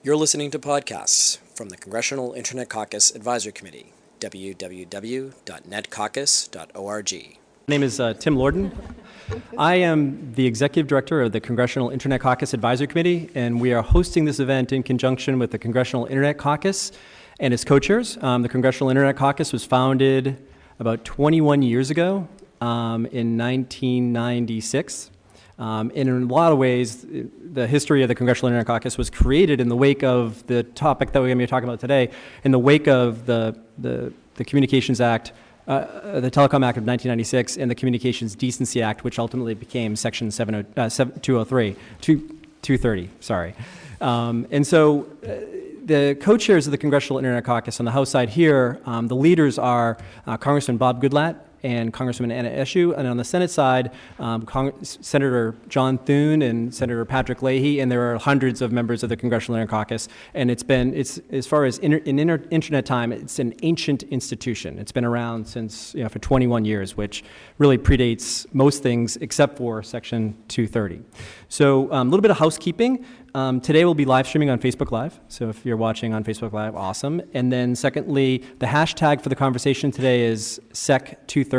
You're listening to podcasts from the Congressional Internet Caucus Advisory Committee, www.netcaucus.org. My name is Tim Lorden. I am the Executive Director of the Congressional Internet Caucus Advisory Committee, and we are hosting this event in conjunction with the Congressional Internet Caucus and its co-chairs. The Congressional Internet Caucus was founded about 21 years ago in 1996. And in a lot of ways, the history of the Congressional Internet Caucus was created in the wake of the topic that we're going to be talking about today, in the wake of the Communications Act, the Telecom Act of 1996, and the Communications Decency Act, which ultimately became Section 230, sorry. And so the co-chairs of the Congressional Internet Caucus on the House side here, the leaders are Congressman Bob Goodlatte and Congressman Anna Eshoo, and on the Senate side, Senator John Thune and Senator Patrick Leahy, and there are hundreds of members of the Congressional Internet Caucus, and it's as far as internet time, it's an ancient institution. It's been around since, for 21 years, which really predates most things except for Section 230. So a little bit of housekeeping. Today we'll be live streaming on Facebook Live, so if you're watching on Facebook Live, awesome. And then secondly, the hashtag for the conversation today is SEC230,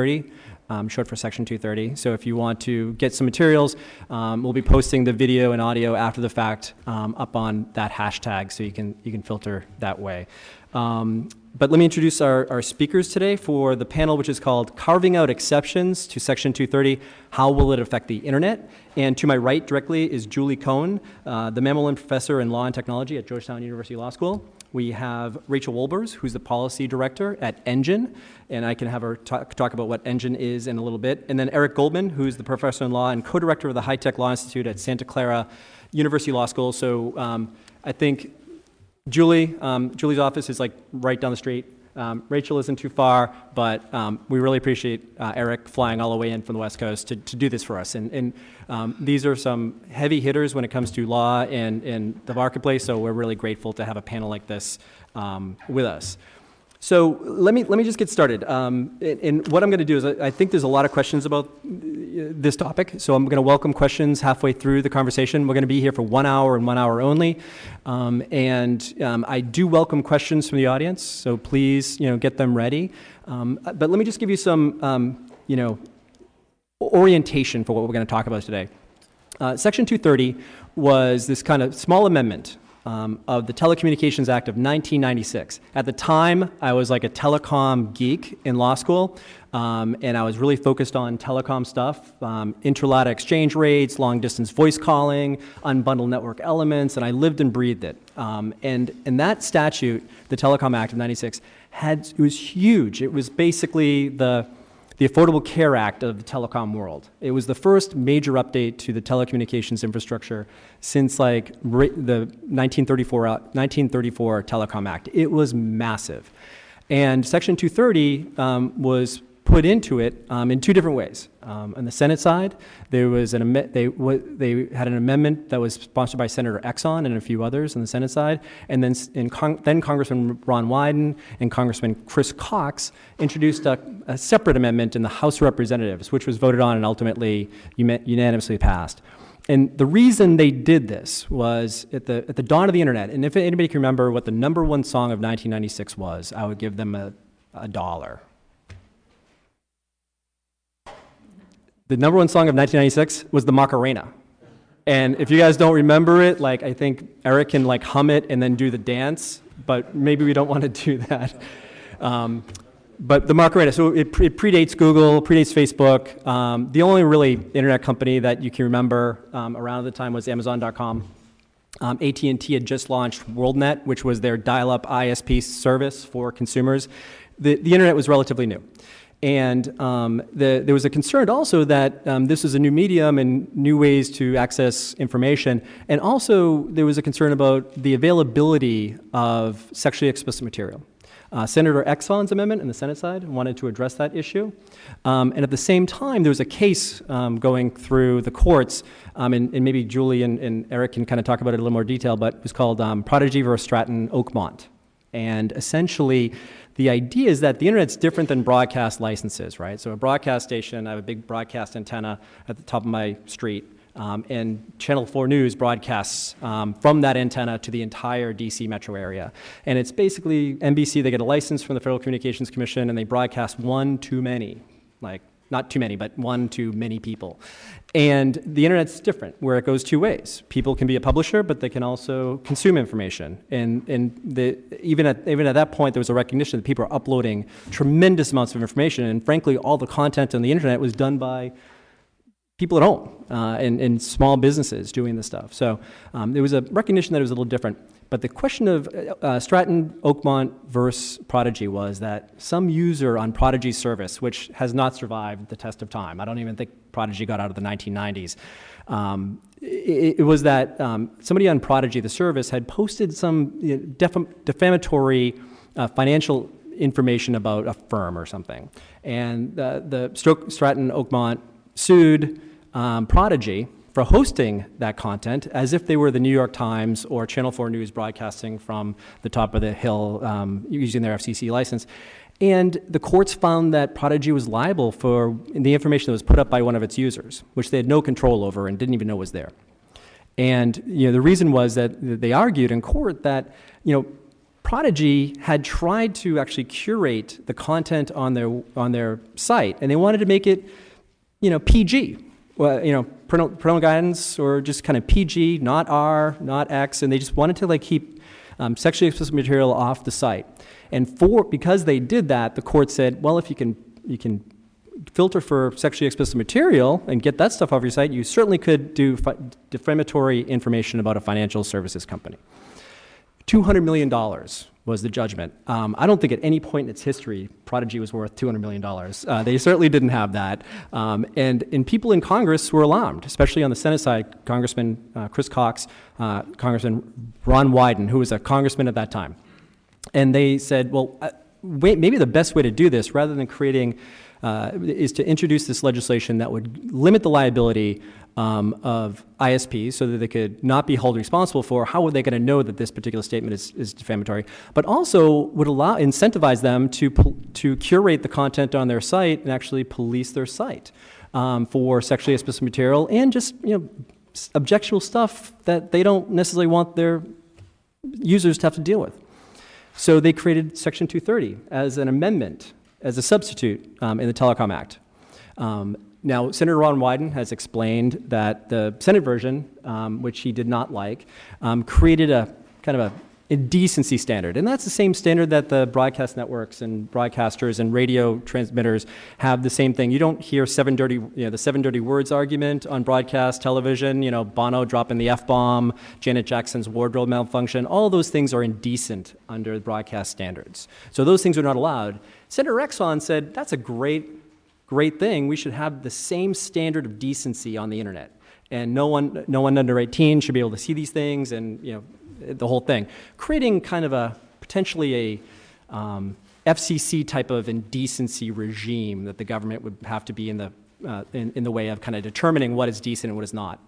short for Section 230. So if you want to get some materials, we'll be posting the video and audio after the fact up on that hashtag, so you can filter that way. But let me introduce our speakers today for the panel, which is called Carving Out Exceptions to Section 230, How Will It Affect the Internet? And to my right directly is Julie Cohn, the Mammolin Professor in Law and Technology at Georgetown University Law School. We have Rachel Wolbers, who's the Policy Director at Engine, and I can have her talk about what Engine is in a little bit. And then Eric Goldman, who's the Professor in Law and Co-Director of the High-Tech Law Institute at Santa Clara University Law School. So I think Julie's office is like right down the street. Rachel isn't too far, but we really appreciate Eric flying all the way in from the West Coast to do this for us. And these are some heavy hitters when it comes to law and the marketplace, so we're really grateful to have a panel like this with us. So let me just get started. And what I'm going to do is I think there's a lot of questions about this topic, so I'm going to welcome questions halfway through the conversation. We're going to be here for 1 hour and 1 hour only. I do welcome questions from the audience, so please get them ready. But let me just give you some orientation for what we're going to talk about today. Section 230 was this kind of small amendment of the Telecommunications Act of 1996. At the time, I was like a telecom geek in law school, and I was really focused on telecom stuff, inter-lat exchange rates, long-distance voice calling, unbundled network elements, and I lived and breathed it. And that statute, the Telecom Act of 96, it was huge. It was basically the Affordable Care Act of the telecom world. It was the first major update to the telecommunications infrastructure since the 1934 Telecom Act. It was massive. And Section 230 was put into it in two different ways. On the Senate side, there was they had an amendment that was sponsored by Senator Exxon and a few others on the Senate side, and then Congressman Ron Wyden and Congressman Chris Cox introduced a separate amendment in the House of Representatives, which was voted on and ultimately unanimously passed. And the reason they did this was at the dawn of the internet, and if anybody can remember what the #1 song of 1996 was, I would give them a $1. The #1 song of 1996 was the Macarena. And if you guys don't remember it, I think Eric can hum it and then do the dance, but maybe we don't want to do that. But the Macarena, so it predates Google, predates Facebook. The only really internet company that you can remember around the time was Amazon.com. AT&T had just launched WorldNet, which was their dial-up ISP service for consumers. The internet was relatively new. And there was a concern also that this is a new medium and new ways to access information. And also there was a concern about the availability of sexually explicit material. Senator Exxon's amendment in the Senate side wanted to address that issue. And at the same time, there was a case going through the courts, and maybe Julie and Eric can kind of talk about it in a little more detail, but it was called Prodigy versus Stratton Oakmont. And essentially, the idea is that the internet's different than broadcast licenses, right? So a broadcast station, I have a big broadcast antenna at the top of my street. And Channel 4 News broadcasts from that antenna to the entire DC metro area. And it's basically NBC, they get a license from the Federal Communications Commission, and they broadcast one too many, like not too many, but one too many people. And the internet's different, where it goes two ways. People can be a publisher, but they can also consume information. And even at that point, there was a recognition that people are uploading tremendous amounts of information. And frankly, all the content on the internet was done by people at home and small businesses doing this stuff. So there was a recognition that it was a little different. But the question of Stratton, Oakmont versus Prodigy was that some user on Prodigy's service, which has not survived the test of time, I don't even think Prodigy got out of the 1990s, it was that somebody on Prodigy, the service, had posted some defamatory financial information about a firm or something. And the Stratton, Oakmont sued Prodigy for hosting that content as if they were the New York Times or Channel 4 News broadcasting from the top of the hill using their FCC license. And the courts found that Prodigy was liable for the information that was put up by one of its users, which they had no control over and didn't even know was there. And the reason was that they argued in court that Prodigy had tried to actually curate the content on their site, and they wanted to make it PG. Well, parental guidance, or just kind of PG, not R, not X, and they just wanted to keep sexually explicit material off the site. And because they did that, the court said, well, if you can filter for sexually explicit material and get that stuff off your site, you certainly could do defamatory information about a financial services company. $200 million was the judgment. I don't think at any point in its history Prodigy was worth $200 million. They certainly didn't have that. And people in Congress were alarmed, especially on the Senate side, Congressman Chris Cox, Congressman Ron Wyden, who was a congressman at that time. And they said, well, maybe the best way to do this, rather than creating, is to introduce this legislation that would limit the liability of ISPs so that they could not be held responsible for how are they going to know that this particular statement is defamatory, but also would incentivize them to curate the content on their site and actually police their site for sexually explicit material and just objectionable stuff that they don't necessarily want their users to have to deal with. So they created Section 230 as an amendment, as a substitute in the Telecom Act. Now, Senator Ron Wyden has explained that the Senate version, which he did not like, created a kind of a indecency standard. And that's the same standard that the broadcast networks and broadcasters and radio transmitters have the same thing. You don't hear the seven dirty words argument on broadcast television, Bono dropping the F-bomb, Janet Jackson's wardrobe malfunction. All those things are indecent under broadcast standards. So those things are not allowed. Senator Exxon said, that's a great thing. We should have the same standard of decency on the internet. And no one under 18 should be able to see these things and, the whole thing. Creating kind of a potentially a FCC type of indecency regime that the government would have to be in the way of kind of determining what is decent and what is not.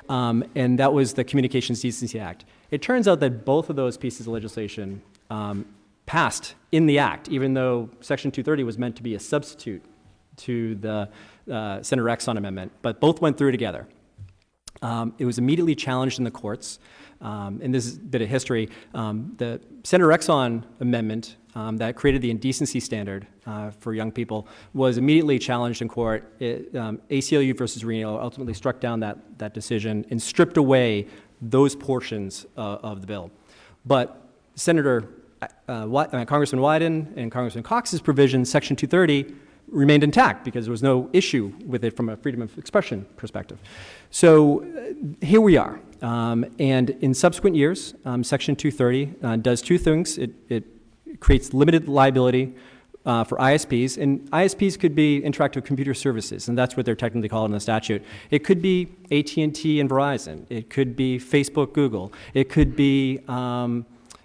And that was the Communications Decency Act. It turns out that both of those pieces of legislation passed in the act, even though Section 230 was meant to be a substitute to the Senator Exxon amendment, but both went through together. It was immediately challenged in the courts, and this is a bit of history. The Senator Exxon amendment that created the indecency standard for young people was immediately challenged in court. ACLU versus Reno ultimately struck down that decision and stripped away those portions of the bill. But Congressman Wyden and Congressman Cox's provision, Section 230, remained intact because there was no issue with it from a freedom of expression perspective. So here we are. And in subsequent years, Section 230 does two things. It creates limited liability for ISPs, and ISPs could be interactive computer services, and that's what they're technically called in the statute. It could be AT&T and Verizon. It could be Facebook, Google. It could be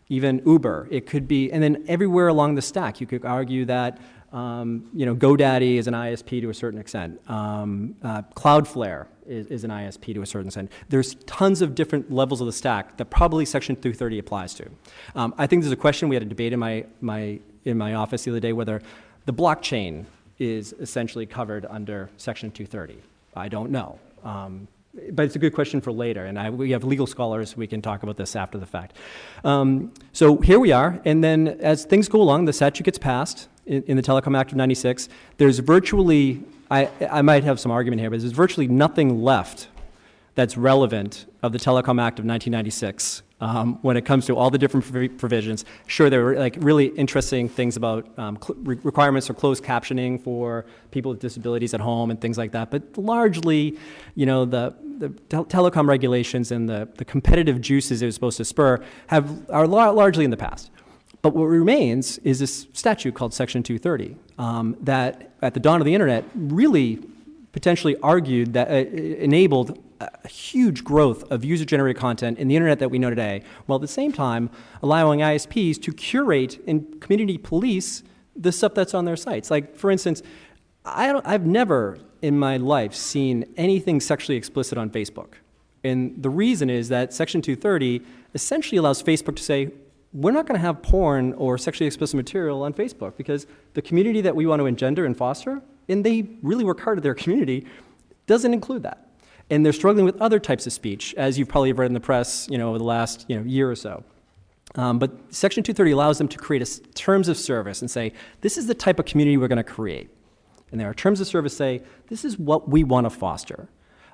even Uber. It could be, and then everywhere along the stack, you could argue that GoDaddy is an ISP to a certain extent. Cloudflare is an ISP to a certain extent. There's tons of different levels of the stack that probably Section 230 applies to. I think there's a question, we had a debate in my office the other day, whether the blockchain is essentially covered under Section 230. I don't know. but it's a good question for later, and we have legal scholars, we can talk about this after the fact. So here we are, and then as things go along, the statute gets passed in the Telecom Act of 96. There's virtually, I might have some argument here, but there's virtually nothing left that's relevant of the Telecom Act of 1996 when it comes to all the different provisions. Sure, there were like really interesting things about requirements for closed captioning for people with disabilities at home and things like that, but largely, you know, the telecom regulations and the competitive juices it was supposed to spur are largely in the past. But what remains is this statute called Section 230 that at the dawn of the internet really potentially argued that enabled a huge growth of user-generated content in the internet that we know today, while at the same time allowing ISPs to curate and community police the stuff that's on their sites. Like, for instance, I've never in my life seen anything sexually explicit on Facebook. And the reason is that Section 230 essentially allows Facebook to say, we're not going to have porn or sexually explicit material on Facebook because the community that we want to engender and foster, and they really work hard at their community, doesn't include that. And they're struggling with other types of speech, as you've probably read in the press, you know, over the last year or so. But Section 230 allows them to create terms of service and say, this is the type of community we're going to create. And there are terms of service say, this is what we want to foster.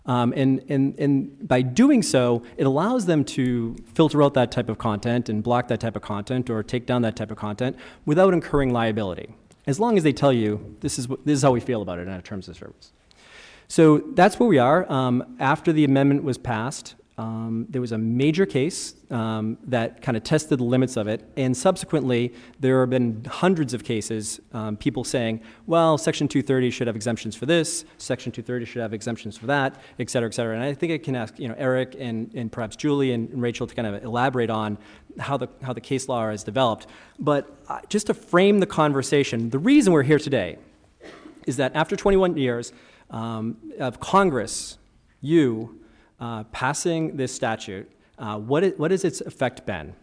And by doing so, it allows them to filter out that type of content and block that type of content or take down that type of content without incurring liability, as long as they tell you, this is how we feel about it in our terms of service. So that's where we are. After the amendment was passed, there was a major case that kind of tested the limits of it, and subsequently there have been hundreds of cases, people saying, well, Section 230 should have exemptions for this, Section 230 should have exemptions for that, et cetera, et cetera. And I think I can ask Eric and perhaps Julie and Rachel to kind of elaborate on how the case law has developed. But just to frame the conversation, the reason we're here today is that after 21 years of Congress, passing this statute, what has its effect been?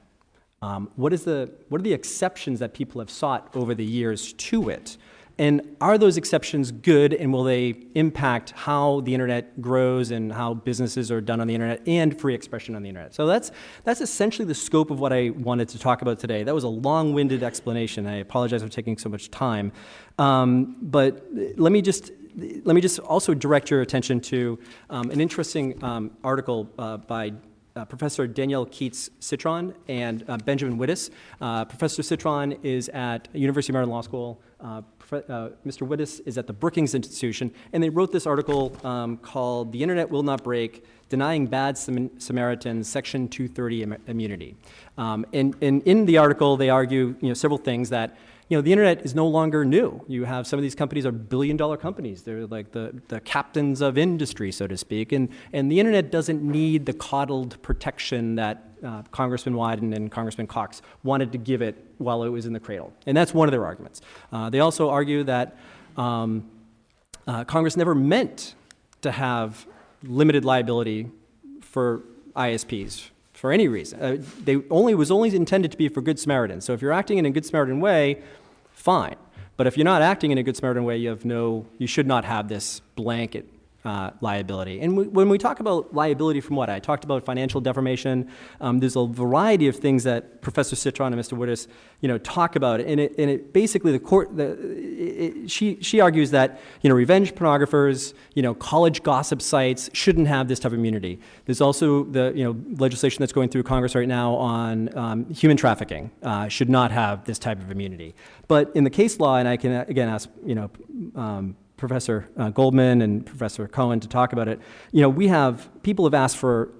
What are the exceptions that people have sought over the years to it? And are those exceptions good, and will they impact how the internet grows and how businesses are done on the internet and free expression on the internet? So that's essentially the scope of what I wanted to talk about today. That was a long-winded explanation. I apologize for taking so much time. But let me just also direct your attention to an interesting article by Professor Danielle Keats-Citron and Benjamin Wittes. Professor Citron is at University of Maryland Law School. Mr. Wittes is at the Brookings Institution, and they wrote this article called "The Internet Will Not Break: Denying Bad Samaritans Section 230 Immunity." And in the article, they argue several things that the internet is no longer new. You have some of these companies are billion-dollar companies. They're like the captains of industry, so to speak. And the internet doesn't need the coddled protection that Congressman Wyden and Congressman Cox wanted to give it while it was in the cradle. And that's one of their arguments. They also argue that Congress never meant to have limited liability for ISPs for any reason. Was only intended to be for Good Samaritans. So if you're acting in a Good Samaritan way, fine. But if you're not acting in a Good Samaritan way, you should not have this blanket liability. And when we talk about liability from what? I talked about financial defamation. There's a variety of things that Professor Citron and Mr. Wittes, talk about. And it basically the court, she argues that, revenge pornographers, college gossip sites shouldn't have this type of immunity. There's also the, legislation that's going through Congress right now on human trafficking should not have this type of immunity. But in the case law, and I can again ask, Professor Goldman and Professor Cohen to talk about it. People have asked for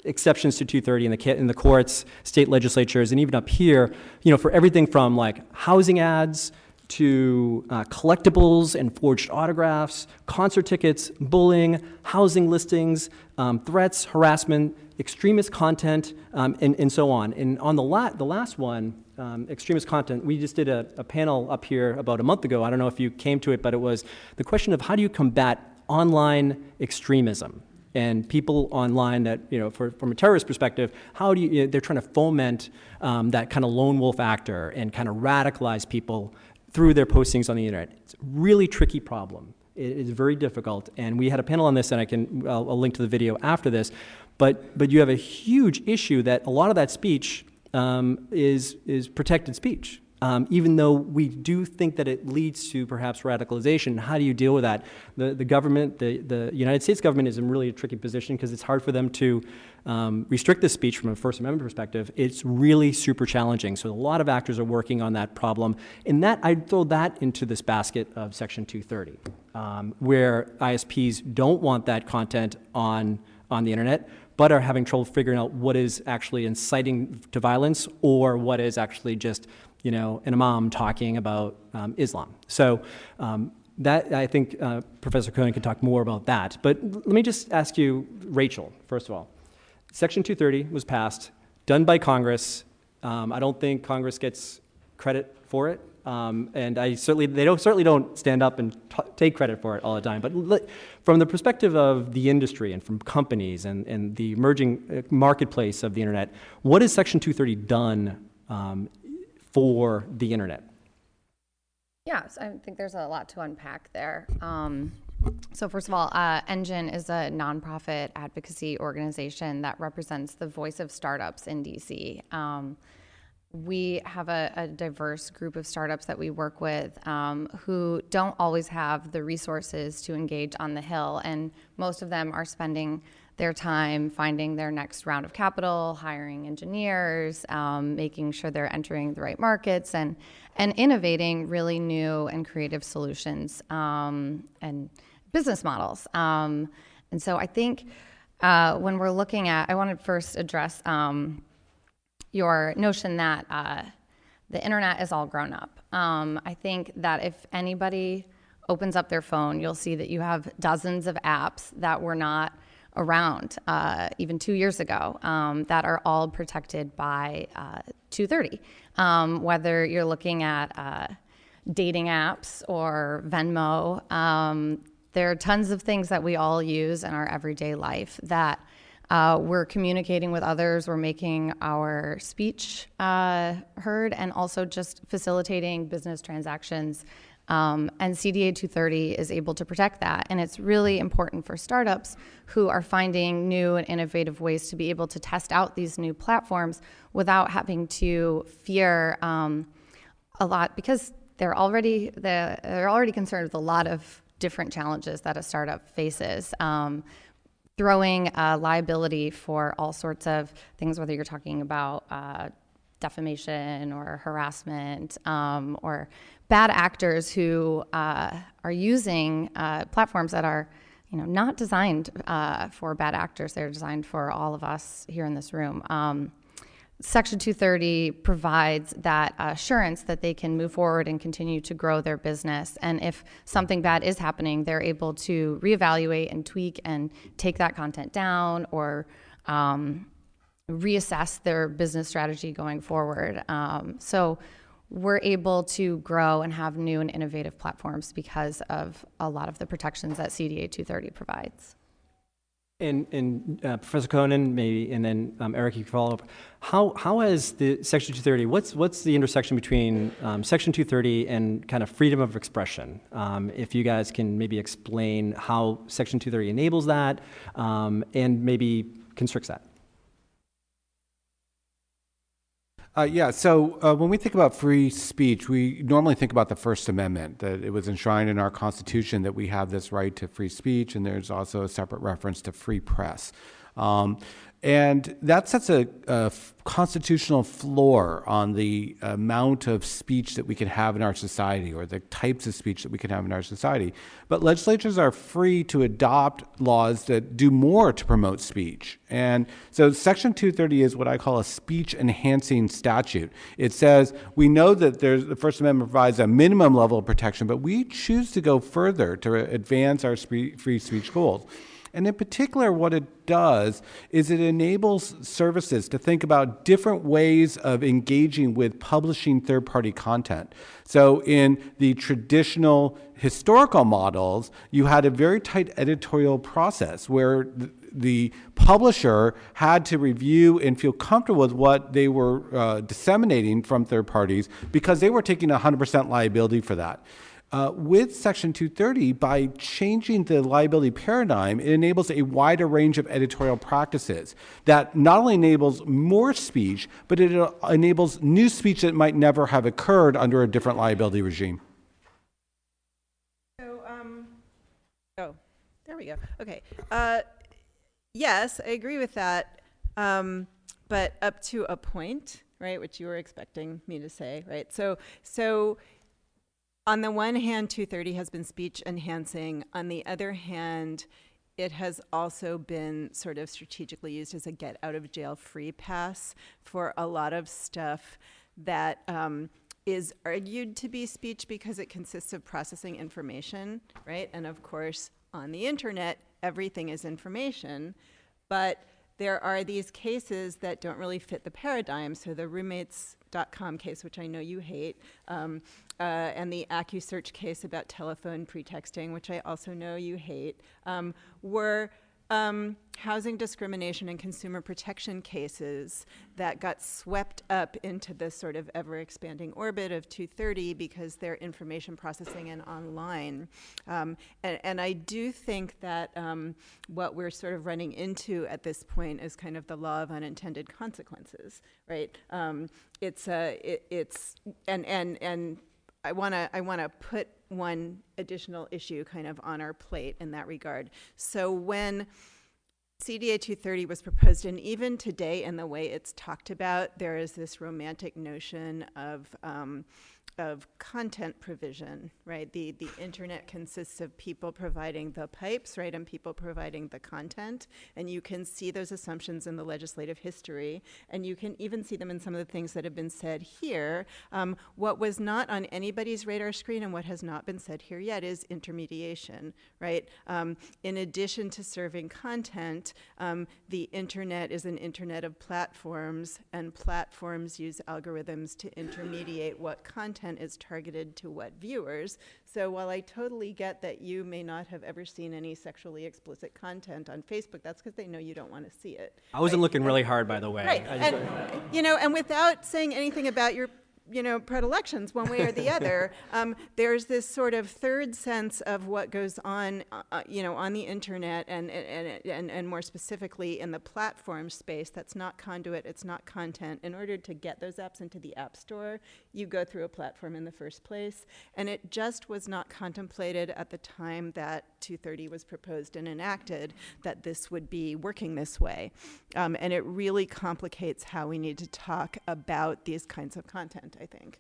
exceptions to 230 in the courts, state legislatures, and even up here, for everything from like housing ads to collectibles and forged autographs, concert tickets, bullying, housing listings, threats, harassment, extremist content, and so on. And on the last one, extremist content, we just did a panel up here about a month ago. I don't know if you came to it, but it was the question of how do you combat online extremism? And people online that, from a terrorist perspective, how do you, they're trying to foment that kind of lone wolf actor and kind of radicalize people through their postings on the internet. It's a really tricky problem. It is very difficult, and we had a panel on this, and I'll link to the video after this, but you have a huge issue that a lot of that speech is protected speech. Even though we do think that it leads to perhaps radicalization, how do you deal with that? The government, the United States government is in really a tricky position because it's hard for them to restrict this speech from a First Amendment perspective. It's really super challenging. So a lot of actors are working on that problem. And that I'd throw that into this basket of Section 230, where ISPs don't want that content on the internet, but are having trouble figuring out what is actually inciting to violence or what is actually just an imam talking about Islam. So that, I think Professor Cohen can talk more about that. But let me just ask you, Rachel, first of all. Section 230 was passed, done by Congress. I don't think Congress gets credit for it. And they certainly don't stand up and take credit for it all the time. But from the perspective of the industry and from companies and the emerging marketplace of the internet, what has Section 230 done for the internet? Yes, I think there's a lot to unpack there. So first of all, Engine is a nonprofit advocacy organization that represents the voice of startups in DC. We have a diverse group of startups that we work with who don't always have the resources to engage on the Hill, and most of them are spending their time finding their next round of capital, hiring engineers, making sure they're entering the right markets, and innovating really new and creative solutions and business models. And so I think when we're looking at, I want to first address your notion that the internet is all grown up. I think that if anybody opens up their phone, you'll see that you have dozens of apps that were not around even 2 years ago that are all protected by 230. Whether you're looking at dating apps or Venmo, there are tons of things that we all use in our everyday life that we're communicating with others, we're making our speech heard, and also just facilitating business transactions. And CDA 230 is able to protect that. And it's really important for startups who are finding new and innovative ways to be able to test out these new platforms without having to fear a lot, because they're already concerned with a lot of different challenges that a startup faces. Throwing liability for all sorts of things, whether you're talking about defamation or harassment or bad actors who are using platforms that are not designed for bad actors. They're designed for all of us here in this room. Section 230 provides that assurance that they can move forward and continue to grow their business. And if something bad is happening, they're able to reevaluate and tweak and take that content down or reassess their business strategy going forward. So we're able to grow and have new and innovative platforms because of a lot of the protections that CDA 230 provides. And Professor Conan, maybe, and then Eric, you can follow up. How has the Section 230? What's the intersection between Section 230 and kind of freedom of expression? If you guys can maybe explain how Section 230 enables that, and maybe constricts that. So when we think about free speech, we normally think about the First Amendment, that it was enshrined in our Constitution that we have this right to free speech, and there's also a separate reference to free press. And that sets a constitutional floor on the amount of speech that we can have in our society, or the types of speech that we can have in our society. But legislatures are free to adopt laws that do more to promote speech. And so Section 230 is what I call a speech-enhancing statute. It says we know that the First Amendment provides a minimum level of protection, but we choose to go further to advance our free speech goals. And in particular, what it does is it enables services to think about different ways of engaging with publishing third-party content. So in the traditional historical models, you had a very tight editorial process where the publisher had to review and feel comfortable with what they were disseminating from third parties because they were taking 100% liability for that. With Section 230, by changing the liability paradigm, it enables a wider range of editorial practices that not only enables more speech, but it enables new speech that might never have occurred under a different liability regime. So, oh, there we go. Okay. Yes, I agree with that, but up to a point, right, which you were expecting me to say, right? So on the one hand, 230 has been speech enhancing. On the other hand, it has also been sort of strategically used as a get out of jail free pass for a lot of stuff that is argued to be speech because it consists of processing information, right? And of course, on the internet, everything is information, but there are these cases that don't really fit the paradigm. So the roommates.com case, which I know you hate, and the AccuSearch case about telephone pretexting, which I also know you hate, were housing discrimination and consumer protection cases that got swept up into this sort of ever-expanding orbit of 230 because they're information processing and online. And I do think that what we're sort of running into at this point is kind of the law of unintended consequences, right? And I want to put one additional issue kind of on our plate in that regard. So when CDA 230 was proposed, and even today in the way it's talked about, there is this romantic notion of content provision, right? The internet consists of people providing the pipes, right, and people providing the content, and you can see those assumptions in the legislative history, and you can even see them in some of the things that have been said here. What was not on anybody's radar screen and what has not been said here yet is intermediation, right? In addition to serving content, the internet is an internet of platforms, and platforms use algorithms to intermediate what content is targeted to what viewers. So while I totally get that you may not have ever seen any sexually explicit content on Facebook, that's because they know you don't want to see it. I wasn't looking really hard, by the way. Right, and without saying anything about your predilections one way or the other, there's this sort of third sense of what goes on, on the internet and more specifically in the platform space that's not conduit, it's not content. In order to get those apps into the App Store, you go through a platform in the first place. And it just was not contemplated at the time that 230 was proposed and enacted that this would be working this way. And it really complicates how we need to talk about these kinds of content, I think.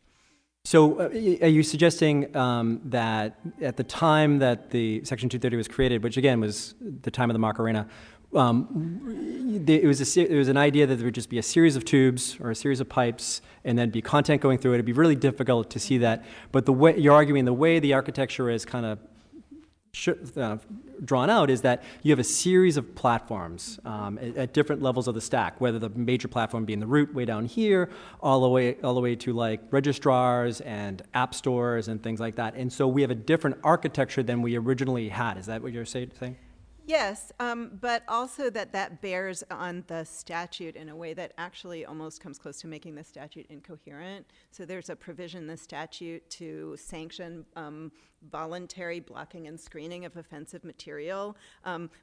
So are you suggesting that at the time that the Section 230 was created, which again was the time of the Macarena, it was an idea that there would just be a series of tubes or a series of pipes and then be content going through it? It'd be really difficult to see that. But the way you're arguing, the way the architecture is kind of drawn out is that you have a series of platforms at different levels of the stack, whether the major platform being the root way down here, all the way to like registrars and app stores and things like that. And so we have a different architecture than we originally had. Is that what you're saying? Yes, but also that bears on the statute in a way that actually almost comes close to making the statute incoherent. So there's a provision in the statute to sanction voluntary blocking and screening of offensive material,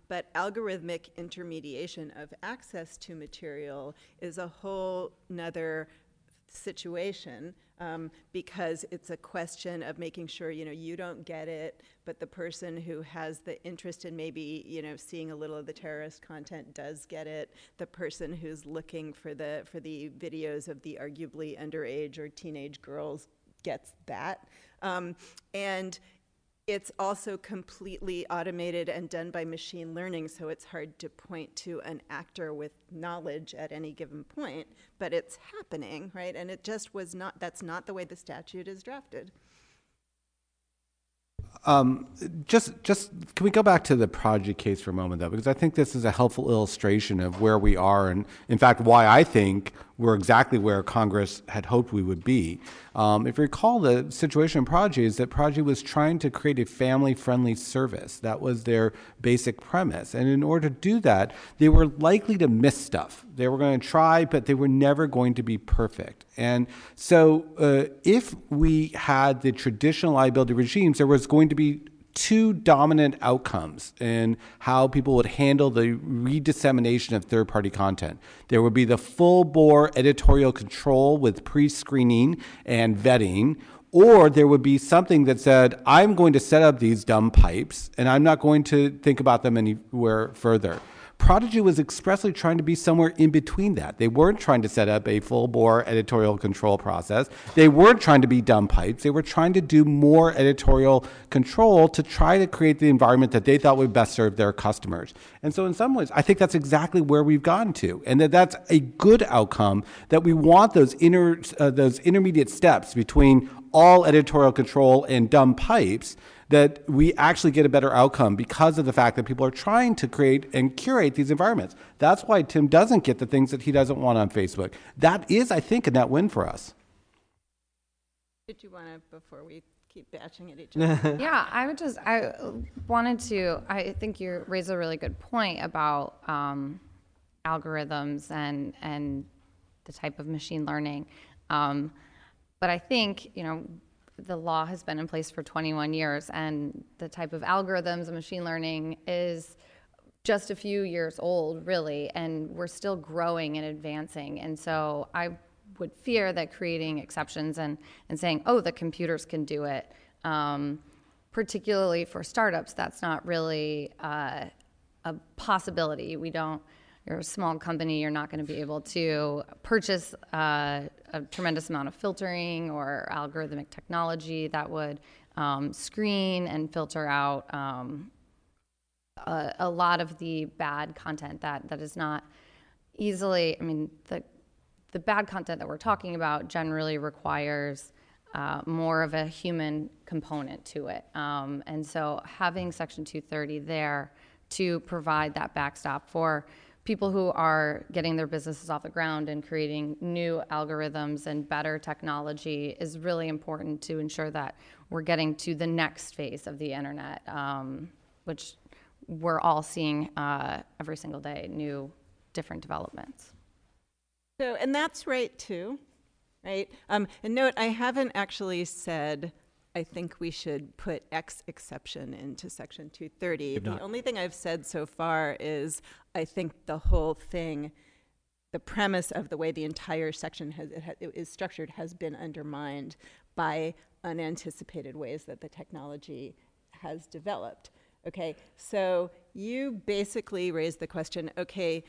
but algorithmic intermediation of access to material is a whole nother situation, because it's a question of making sure you don't get it, but the person who has the interest in maybe seeing a little of the terrorist content does get it. The person who's looking for the videos of the arguably underage or teenage girls gets that, and it's also completely automated and done by machine learning, so it's hard to point to an actor with knowledge at any given point, but it's happening, right? And it just was not, that's not the way the statute is drafted. Just can we go back to the Prodigy case for a moment, though, because I think this is a helpful illustration of where we are, and in fact, why I think we're exactly where Congress had hoped we would be. If you recall, the situation in Prodigy is that Prodigy was trying to create a family-friendly service. That was their basic premise. And in order to do that, they were likely to miss stuff. They were going to try, but they were never going to be perfect. And so if we had the traditional liability regimes, there was going to be two dominant outcomes in how people would handle the redissemination of third-party content. There would be the full-bore editorial control with pre-screening and vetting, or there would be something that said, I'm going to set up these dumb pipes, and I'm not going to think about them anywhere further. Prodigy was expressly trying to be somewhere in between that. They weren't trying to set up a full-bore editorial control process. They weren't trying to be dumb pipes. They were trying to do more editorial control to try to create the environment that they thought would best serve their customers. And so in some ways, I think that's exactly where we've gotten to, and that's a good outcome, that we want those intermediate steps between all editorial control and dumb pipes, that we actually get a better outcome because of the fact that people are trying to create and curate these environments. That's why Tim doesn't get the things that he doesn't want on Facebook. That is, I think, a net win for us. Did you want to, before we keep bashing at each other? Yeah, I think you raised a really good point about algorithms and the type of machine learning. But I think, the law has been in place for 21 years, and the type of algorithms and machine learning is just a few years old, really, and we're still growing and advancing. And so I would fear that creating exceptions and saying, oh, the computers can do it, particularly for startups, that's not really a possibility. You're a small company, you're not going to be able to purchase a tremendous amount of filtering or algorithmic technology that would screen and filter out a lot of the bad content that is not easily, the bad content that we're talking about generally requires more of a human component to it. And so having Section 230 there to provide that backstop for people who are getting their businesses off the ground and creating new algorithms and better technology is really important to ensure that we're getting to the next phase of the internet, which we're all seeing every single day, new, different developments. So, and that's right too, right? And note, I haven't actually said I think we should put X exception into Section 230. The only thing I've said so far is I think the whole thing, the premise of the way the entire section is structured has been undermined by unanticipated ways that the technology has developed. Okay, so you basically raised the question, okay,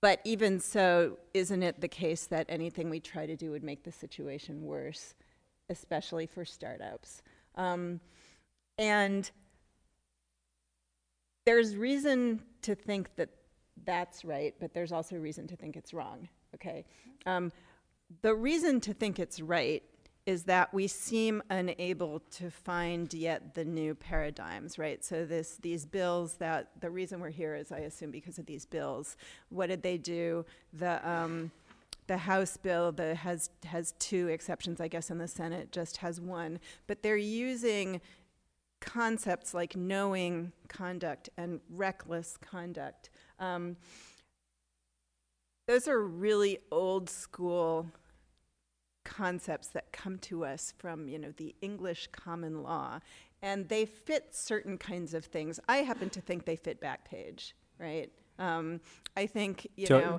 but even so, isn't it the case that anything we try to do would make the situation worse, especially for startups? And there's reason to think that that's right, but there's also reason to think it's wrong, okay? The reason to think it's right is that we seem unable to find yet the new paradigms, right? So these bills, that the reason we're here is, I assume, because of these bills. What did they do? The House bill that has two exceptions, I guess, and the Senate just has one. But they're using concepts like knowing conduct and reckless conduct. Those are really old school concepts that come to us from, the English common law, and they fit certain kinds of things. I happen to think they fit Backpage, right? I think,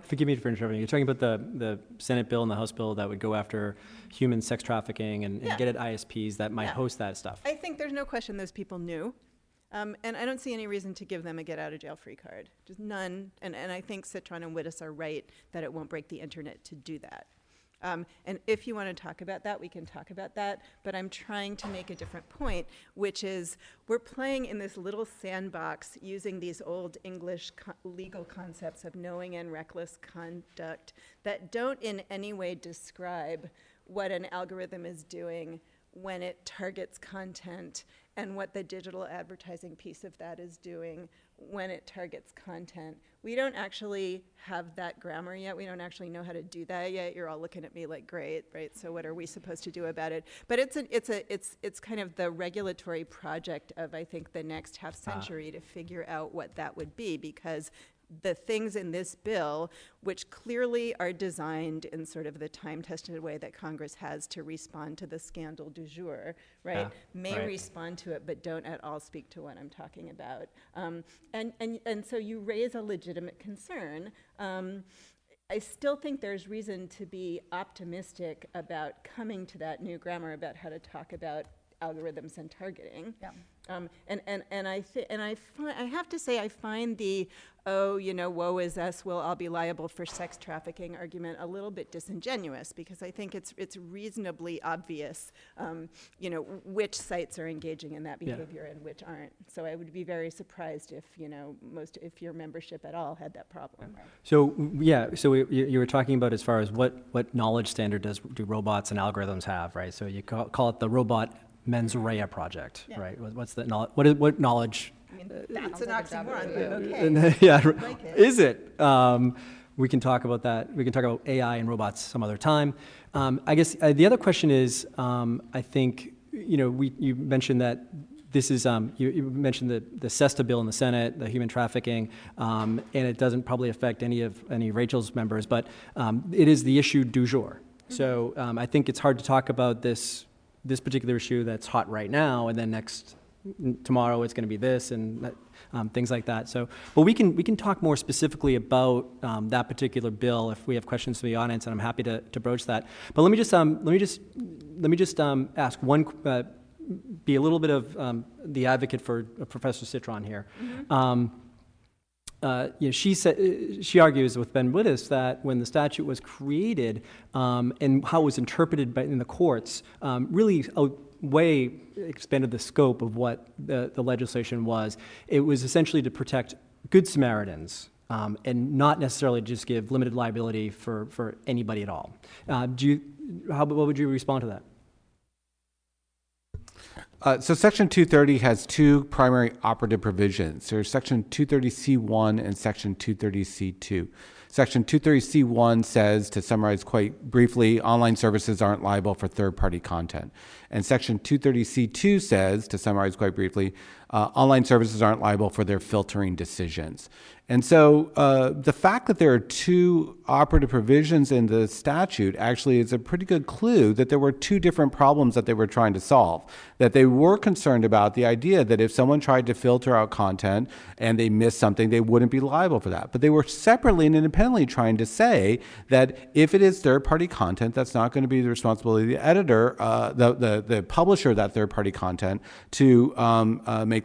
forgive me for interrupting. You're talking about the Senate bill and the House bill that would go after human sex trafficking and get at ISPs that might host that stuff. I think there's no question those people knew. And I don't see any reason to give them a get-out-of-jail-free card. Just none. And I think Citron and Wittes are right that it won't break the internet to do that. And if you want to talk about that, we can talk about that. But I'm trying to make a different point, which is we're playing in this little sandbox using these old English legal concepts of knowing and reckless conduct that don't in any way describe what an algorithm is doing when it targets content and what the digital advertising piece of that is doing when it targets content. We don't actually have that grammar yet. We don't actually know how to do that yet. You're all looking at me like, great, right? So what are we supposed to do about it? But it's kind of the regulatory project of, I think, the next half century to figure out what that would be, because the things in this bill, which clearly are designed in sort of the time-tested way that Congress has to respond to the scandal du jour, right, may respond to it, but don't at all speak to what I'm talking about. And so you raise a legitimate concern. I still think there's reason to be optimistic about coming to that new grammar about how to talk about algorithms and targeting. Yeah. I have to say, I find the, oh, you know, woe is us, we'll all be liable for sex trafficking argument a little bit disingenuous, because I think it's reasonably obvious, you know, which sites are engaging in that behavior and which aren't. So I would be very surprised if, you know, if your membership at all had that problem. Right? So you were talking about as far as what knowledge standard do robots and algorithms have, right? So you call it the robot mens rea project, right? What's the knowledge? What knowledge? I mean, that's an oxymoron, but okay. Yeah, like it. is it? We can talk about that. We can talk about AI and robots some other time. I guess the other question is, I think, you know, you mentioned that this is, you mentioned the SESTA bill in the Senate, the human trafficking, and it doesn't probably affect any of Rachel's members, but it is the issue du jour. So I think it's hard to talk about this particular issue that's hot right now, and then tomorrow it's going to be this and things like that. So, but we can talk more specifically about that particular bill if we have questions from the audience, and I'm happy to broach that. But let me just ask one, be a little bit of the advocate for Professor Citron here. You know, she argues with Ben Wittes that when the statute was created and how it was interpreted in the courts, really way expanded the scope of what the legislation was. It was essentially to protect good Samaritans and not necessarily just give limited liability for anybody at all. What would you respond to that? So Section 230 has two primary operative provisions. There's Section 230C1 and Section 230C2. Section 230C1 says, to summarize quite briefly, online services aren't liable for third-party content. And Section 230C2 says, to summarize quite briefly, online services aren't liable for their filtering decisions. And so the fact that there are two operative provisions in the statute actually is a pretty good clue that there were two different problems that they were trying to solve. That they were concerned about the idea that if someone tried to filter out content and they missed something, they wouldn't be liable for that. But they were separately and independently trying to say that if it is third-party content, that's not going to be the responsibility of the editor, the publisher of that third-party content, to make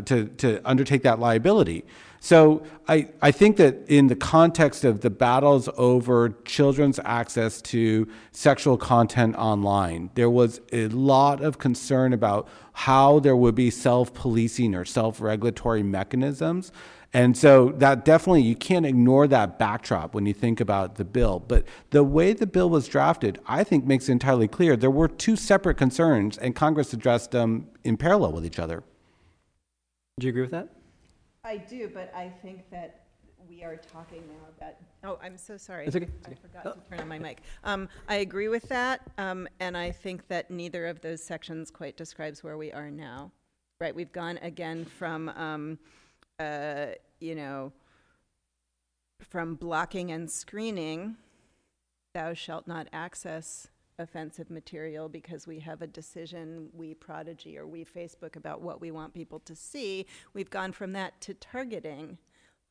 to undertake that liability. So I think that in the context of the battles over children's access to sexual content online, there was a lot of concern about how there would be self-policing or self-regulatory mechanisms. And so that definitely, you can't ignore that backdrop when you think about the bill. But the way the bill was drafted, I think, makes it entirely clear there were two separate concerns, and Congress addressed them in parallel with each other. Do you agree with that? I do, but I think that we are talking now about, oh, I'm so sorry. It's okay. I forgot to turn on my mic. I agree with that, and I think that neither of those sections quite describes where we are now, right? We've gone again from, you know, from blocking and screening, thou shalt not access offensive material because we have a decision, we Prodigy or we Facebook, about what we want people to see. We've gone from that to targeting.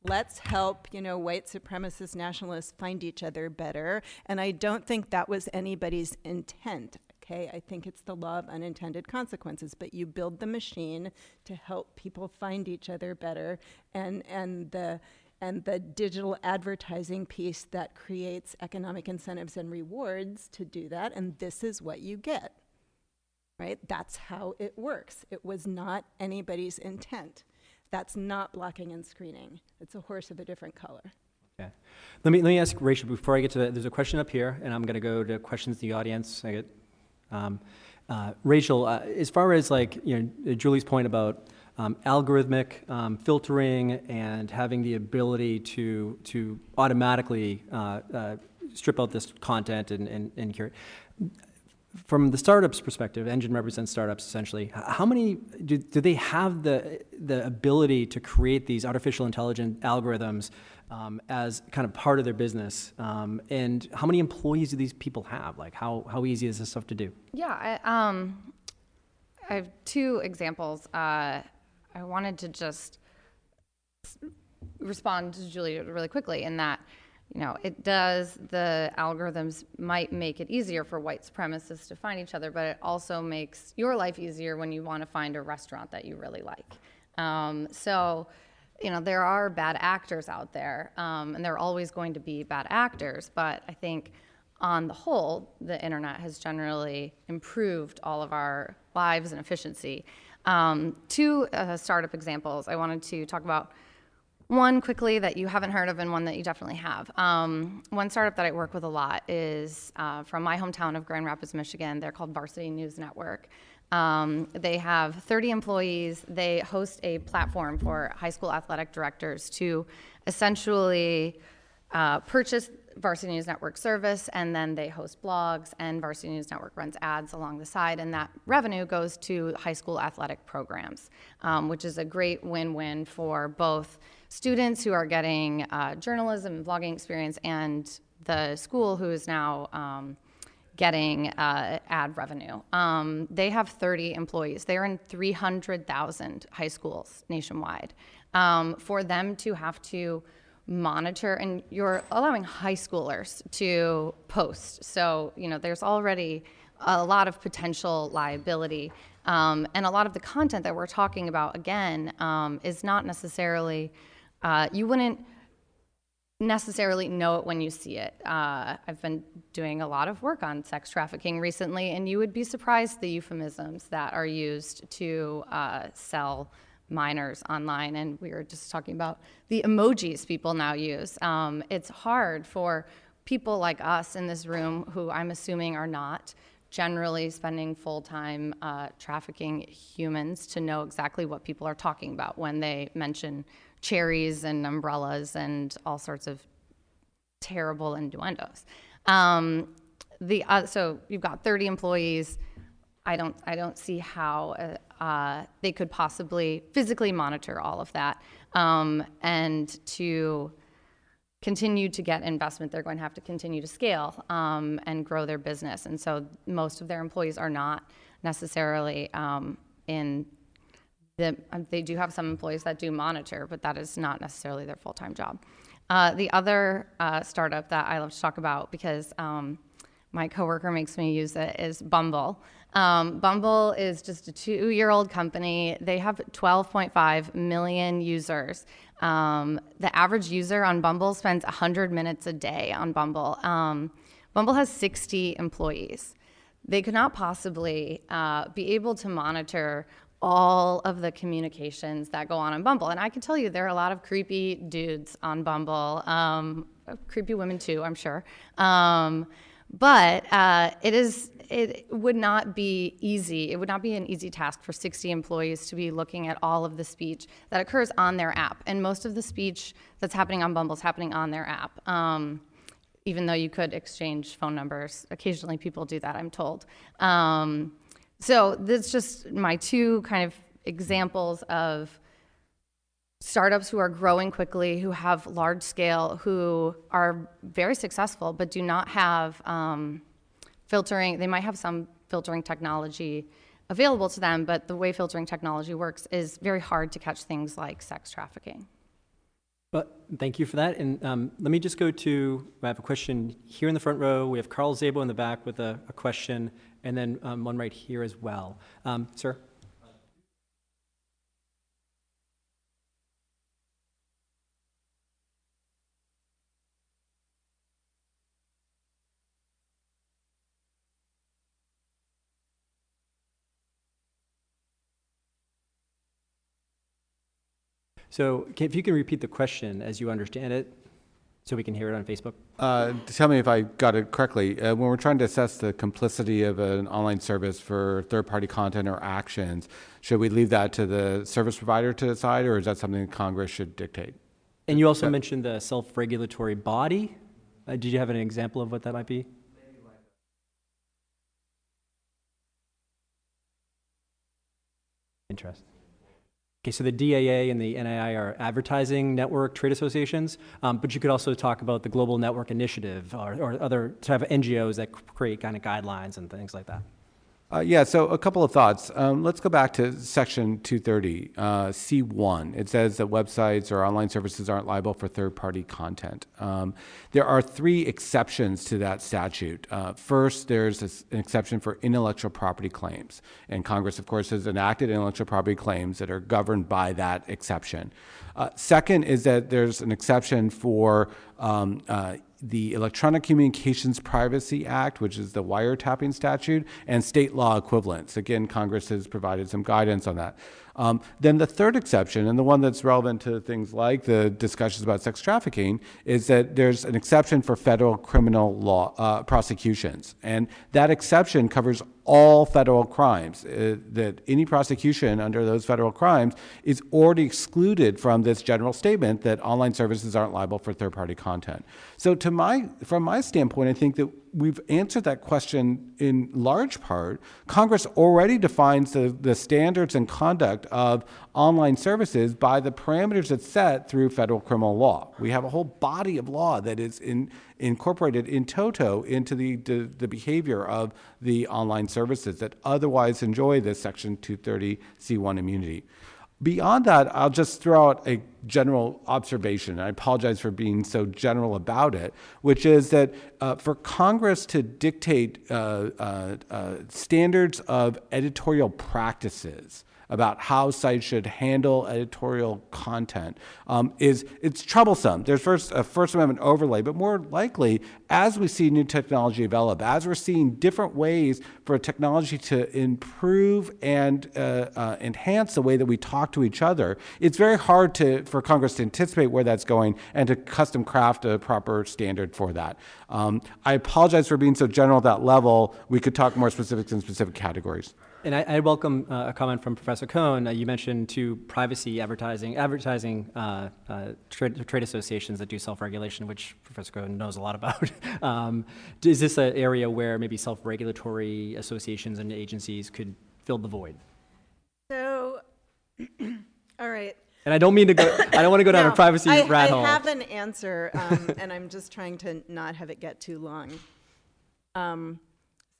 Let's help, you know, white supremacist nationalists find each other better. And I don't think that was anybody's intent. Okay, I think it's the law of unintended consequences, but you build the machine to help people find each other better, and the digital advertising piece that creates economic incentives and rewards to do that, and this is what you get, right? That's how it works. It was not anybody's intent. That's not blocking and screening. It's a horse of a different color. Okay. Let me ask Rachel before I get to that. There's a question up here, and I'm going to go to questions in the audience. Rachel, as far as, like, you know, Julie's point about algorithmic filtering and having the ability to automatically strip out this content and curate. From the startups perspective, Engine represents startups essentially. How many do they have the ability to create these artificial intelligent algorithms as kind of part of their business? And how many employees do these people have? Like how easy is this stuff to do? Yeah, I have two examples. I wanted to just respond to Julia really quickly in that, the algorithms might make it easier for white supremacists to find each other, but it also makes your life easier when you want to find a restaurant that you really like. There are bad actors out there, and there are always going to be bad actors, but I think on the whole, the internet has generally improved all of our lives and efficiency. Two startup examples I wanted to talk about. One quickly that you haven't heard of and one that you definitely have. One startup that I work with a lot is from my hometown of Grand Rapids, Michigan. They're called Varsity News Network. They have 30 employees. They host a platform for high school athletic directors to essentially purchase Varsity News Network service, and then they host blogs, and Varsity News Network runs ads along the side, and that revenue goes to high school athletic programs, which is a great win-win for both students who are getting journalism and blogging experience and the school who is now getting ad revenue. They have 30 employees. They're in 300,000 high schools nationwide. For them to have to monitor, and you're allowing high schoolers to post. So, there's already a lot of potential liability. And a lot of the content that we're talking about, again, is not necessarily, you wouldn't necessarily know it when you see it. I've been doing a lot of work on sex trafficking recently, and you would be surprised the euphemisms that are used to sell minors online, and we were just talking about the emojis people now use. It's hard for people like us in this room, who I'm assuming are not generally spending full-time trafficking humans, to know exactly what people are talking about when they mention cherries and umbrellas and all sorts of terrible innuendos. So you've got 30 employees. I don't see how they could possibly physically monitor all of that. And to continue to get investment, they're going to have to continue to scale and grow their business. And so most of their employees are not necessarily they do have some employees that do monitor, but that is not necessarily their full-time job. The other startup that I love to talk about, because my coworker makes me use it, is Bumble. Bumble is just a 2-year-old company. They have 12.5 million users. The average user on Bumble spends 100 minutes a day on Bumble. Bumble has 60 employees. They could not possibly be able to monitor all of the communications that go on Bumble. And I can tell you there are a lot of creepy dudes on Bumble, creepy women too, I'm sure. But it would not be easy. It would not be an easy task for 60 employees to be looking at all of the speech that occurs on their app. And most of the speech that's happening on Bumble is happening on their app. Even though you could exchange phone numbers. Occasionally people do that, I'm told. So that's just my two kind of examples of startups who are growing quickly, who have large scale, who are very successful, but do not have filtering. They might have some filtering technology available to them, but the way filtering technology works is very hard to catch things like sex trafficking. But thank you for that. And let me just go to, I have a question here in the front row. We have Carl Zabo in the back with a question, and then one right here as well. Sir? So if you can repeat the question as you understand it. so we can hear it on Facebook? Tell me if I got it correctly. When we're trying to assess the complicity of an online service for third-party content or actions, should we leave that to the service provider to decide, or is that something Congress should dictate? And you also mentioned the self-regulatory body. Did you have an example of what that might be? Interest. Okay, so the DAA and the NII are advertising network trade associations, but you could also talk about the Global Network Initiative or other type of NGOs that create kind of guidelines and things like that. Yeah, so a couple of thoughts. Let's go back to Section 230, C1. It says that websites or online services aren't liable for third-party content. There are 3 exceptions to that statute. First, there's an exception for intellectual property claims. And Congress, of course, has enacted intellectual property claims that are governed by that exception. Second is that there's an exception for the Electronic Communications Privacy Act, which is the wiretapping statute, and state law equivalents. Again, Congress has provided some guidance on that. Then the third exception, and the one that's relevant to things like the discussions about sex trafficking, is that there's an exception for federal criminal law prosecutions. And that exception covers all federal crimes, that any prosecution under those federal crimes is already excluded from this general statement that online services aren't liable for third-party content. So from my standpoint, I think that we've answered that question in large part. Congress already defines the standards and conduct of online services by the parameters it's set through federal criminal law. We have a whole body of law that is incorporated in toto into the behavior of the online services that otherwise enjoy this Section 230C1 immunity. Beyond that, I'll just throw out a general observation. I apologize for being so general about it, which is that for Congress to dictate standards of editorial practices about how sites should handle editorial content it's troublesome. There's first a First Amendment overlay, but more likely, as we see new technology develop, as we're seeing different ways for technology to improve and enhance the way that we talk to each other, it's very hard for Congress to anticipate where that's going and to custom craft a proper standard for that. I apologize for being so general at that level. We could talk more specifics in specific categories. And I welcome a comment from Professor Cohn. You mentioned 2 privacy advertising trade associations that do self-regulation, which Professor Cohn knows a lot about. Is this an area where maybe self-regulatory associations and agencies could fill the void? So, all right. And I don't mean to go. I don't want to go down a privacy rat hole. I have an answer, and I'm just trying to not have it get too long.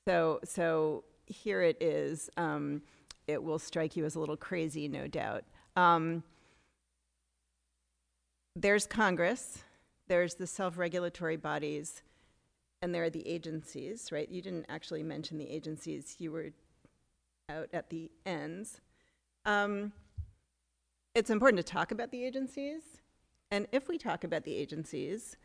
So here it is. It will strike you as a little crazy, no doubt. There's Congress, there's the self-regulatory bodies, and there are the agencies, right? You didn't actually mention the agencies. You were out at the ends. It's important to talk about the agencies. And if we talk about the agencies,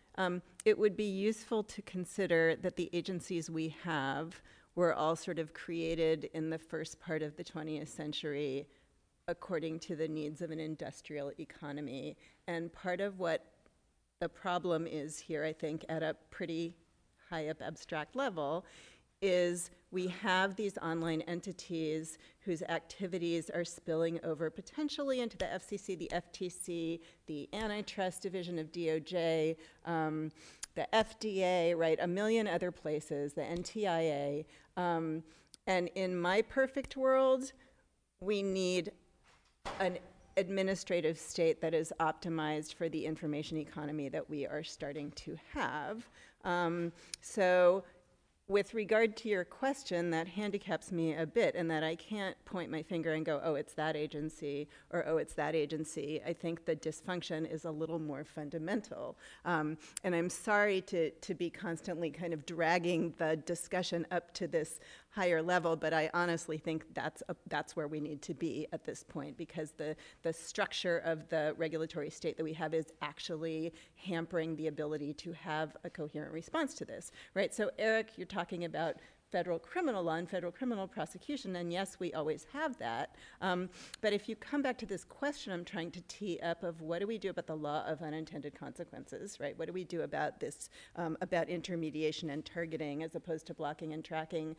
it would be useful to consider that the agencies we have were all sort of created in the first part of the 20th century according to the needs of an industrial economy. And part of what the problem is here, I think, at a pretty high up abstract level, is we have these online entities whose activities are spilling over potentially into the FCC, the FTC, the antitrust division of DOJ, the FDA, right, a million other places, the NTIA. And in my perfect world, we need an administrative state that is optimized for the information economy that we are starting to have. So with regard to your question, that handicaps me a bit in that I can't point my finger and go, oh, it's that agency, or oh, it's that agency. I think the dysfunction is a little more fundamental. And I'm sorry to be constantly kind of dragging the discussion up to this higher level, but I honestly think that's where we need to be at this point, because the structure of the regulatory state that we have is actually hampering the ability to have a coherent response to this, right? So Eric, you're talking about federal criminal law and federal criminal prosecution, and yes, we always have that. But if you come back to this question I'm trying to tee up of what do we do about the law of unintended consequences, right? What do we do about this, about intermediation and targeting as opposed to blocking and tracking?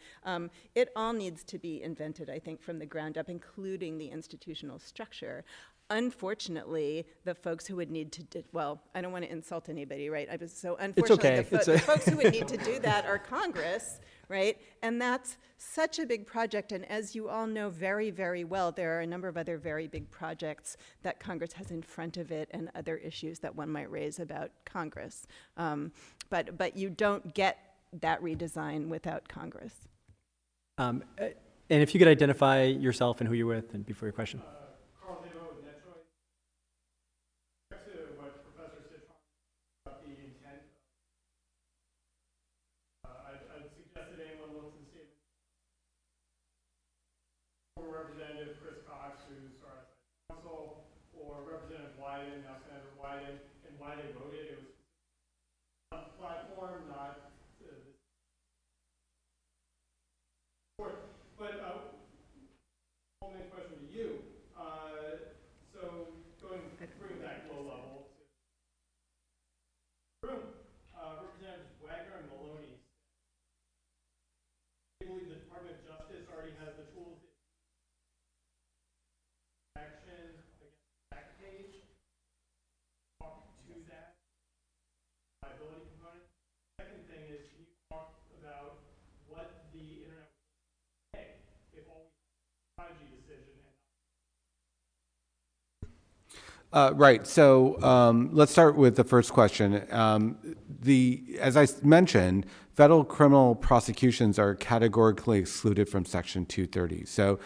It all needs to be invented, I think, from the ground up, including the institutional structure. Unfortunately, the folks who would need to, well, I don't want to insult anybody, right? So unfortunately, okay. the folks who would need to do that are Congress, right? And that's such a big project. And as you all know very, very well, there are a number of other very big projects that Congress has in front of it and other issues that one might raise about Congress. But you don't get that redesign without Congress. And if you could identify yourself and who you're with and before your question. Representative Chris Cox, who's our counsel, or Representative Wyden, now Senator Wyden, and why they voted. It was a platform, not this. But only question to you. So bring back low level to room. Representatives Wagner and Maloney. They believe the Department of Justice already has the tools. Action against Backpage, talk to that liability component. Second thing is, can you talk about what the internet would say if all strategy decision and Right. So let's start with the first question. As I mentioned, federal criminal prosecutions are categorically excluded from Section 230. So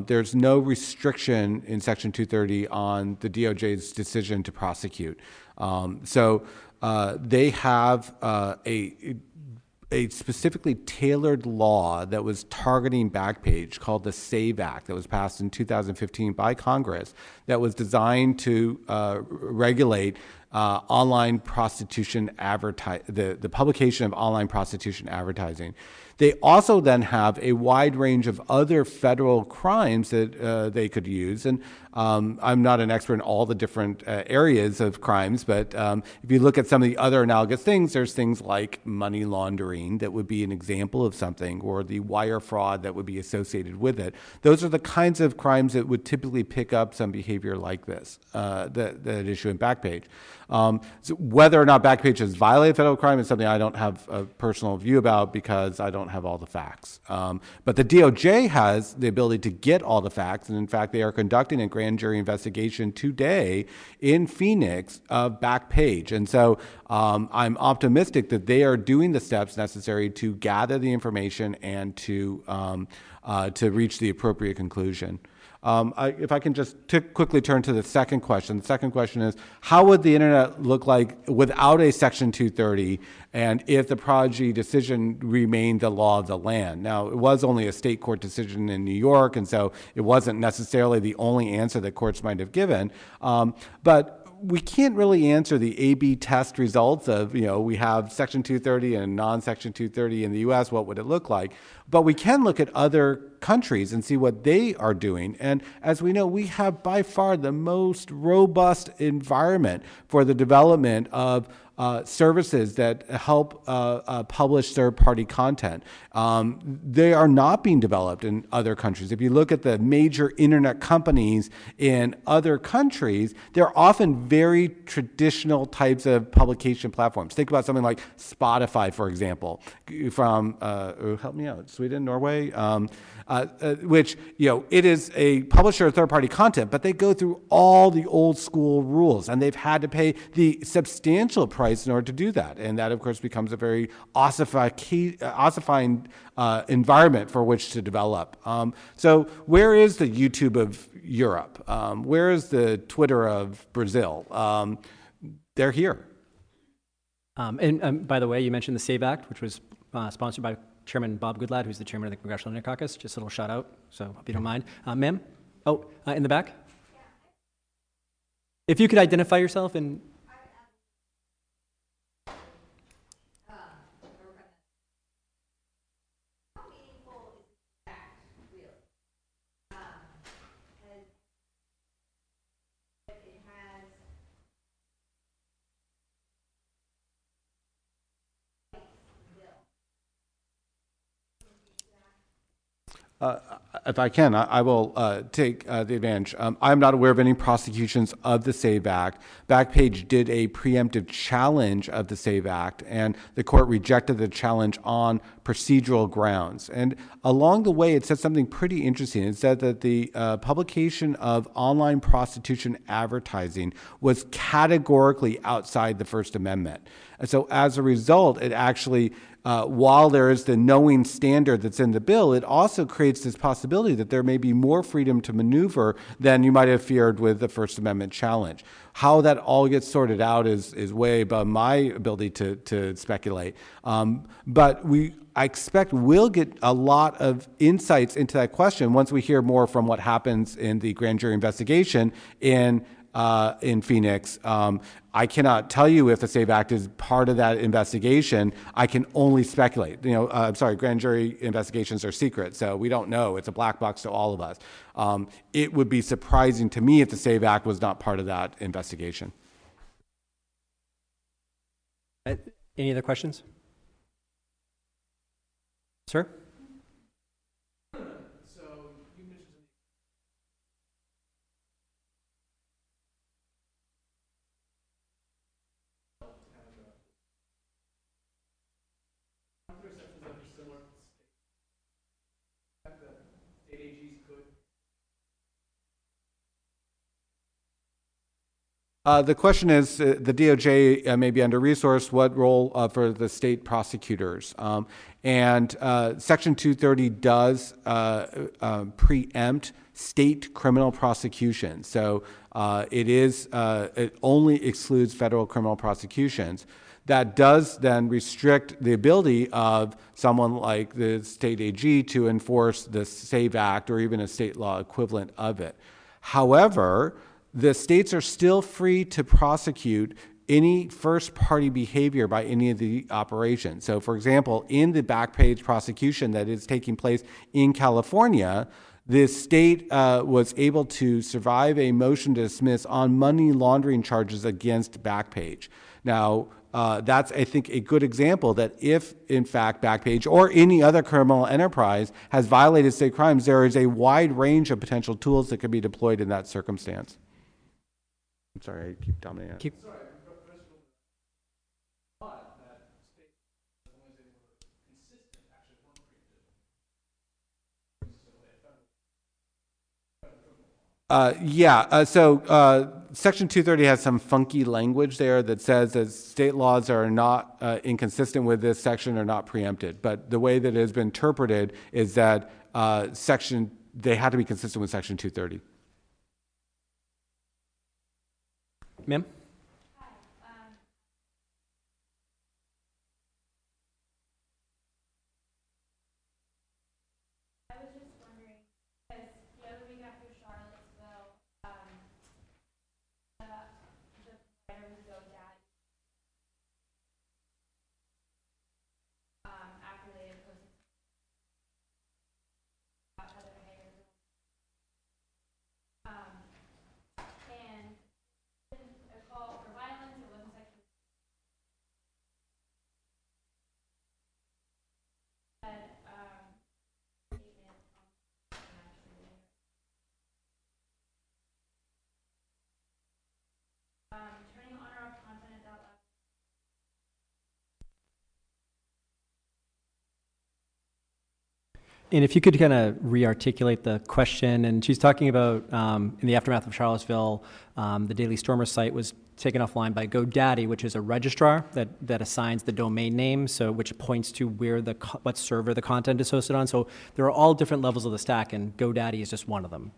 there's no restriction in Section 230 on the DOJ's decision to prosecute. So they have a specifically tailored law that was targeting Backpage called the SAVE Act that was passed in 2015 by Congress that was designed to regulate online prostitution the publication of online prostitution advertising. They also then have a wide range of other federal crimes that they could use. And I'm not an expert in all the different areas of crimes, but if you look at some of the other analogous things, there's things like money laundering that would be an example of something, or the wire fraud that would be associated with it. Those are the kinds of crimes that would typically pick up some behavior like this, that issue in Backpage. So whether or not Backpage has violated federal crime is something I don't have a personal view about because I don't have all the facts. But the DOJ has the ability to get all the facts, and in fact, they are conducting a grand jury investigation today in Phoenix of Backpage. And so I'm optimistic that they are doing the steps necessary to gather the information and to reach the appropriate conclusion. If I can just quickly turn to the second question. The second question is, how would the internet look like without a Section 230 and if the Prodigy decision remained the law of the land? Now, it was only a state court decision in New York, and so it wasn't necessarily the only answer that courts might have given. But we can't really answer the A/B test results of, we have Section 230 and non-Section 230 in the U.S., what would it look like? But we can look at other countries and see what they are doing. And as we know, we have by far the most robust environment for the development of services that help publish third-party content. They are not being developed in other countries. If you look at the major internet companies in other countries, they're often very traditional types of publication platforms. Think about something like Spotify, for example, from, help me out, Sweden, Norway, which, it is a publisher of third-party content, but they go through all the old school rules, and they've had to pay the substantial price in order to do that. And that, of course, becomes a very ossifying environment for which to develop. So where is the YouTube of Europe? Where is the Twitter of Brazil? They're here. And by the way, you mentioned the SAVE Act, which was sponsored by Chairman Bob Goodlatte, who's the chairman of the Congressional Internet Caucus. Just a little shout out, so if you don't mind. Ma'am? Oh, in the back? If you could identify yourself and... If I can, I will take the advantage. I'm not aware of any prosecutions of the SAVE Act. Backpage did a preemptive challenge of the SAVE Act, and the court rejected the challenge on procedural grounds. And along the way, it said something pretty interesting. It said that the publication of online prostitution advertising was categorically outside the First Amendment. And so as a result, it actually while there is the knowing standard that's in the bill, it also creates this possibility that there may be more freedom to maneuver than you might have feared with the First Amendment challenge. How that all gets sorted out is way above my ability to speculate. But I expect we'll get a lot of insights into that question once we hear more from what happens in the grand jury investigation in Phoenix. I cannot tell you if the SAVE Act is part of that investigation. I can only speculate. I'm sorry, grand jury investigations are secret, so we don't know. It's a black box to all of us. It would be surprising to me if the SAVE Act was not part of that investigation. Any other questions? Sir? The question is, the DOJ may be under-resourced. What role for the state prosecutors? And Section 230 does preempt state criminal prosecution. So it only excludes federal criminal prosecutions. That does then restrict the ability of someone like the state AG to enforce the SAVE Act or even a state law equivalent of it. However, the states are still free to prosecute any first-party behavior by any of the operations. So, for example, in the Backpage prosecution that is taking place in California, the state was able to survive a motion to dismiss on money laundering charges against Backpage. Now, that's, I think, a good example that if, in fact, Backpage or any other criminal enterprise has violated state crimes, there is a wide range of potential tools that could be deployed in that circumstance. I'm sorry, I keep dominating. Section 230 has some funky language there that says that state laws are not inconsistent with this section or not preempted. But the way that it has been interpreted is that they had to be consistent with Section 230. Ma'am? And if you could kind of re-articulate the question, and she's talking about in the aftermath of Charlottesville, the Daily Stormer site was taken offline by GoDaddy, which is a registrar that assigns the domain name, so which points to where what server the content is hosted on. So there are all different levels of the stack, and GoDaddy is just one of them.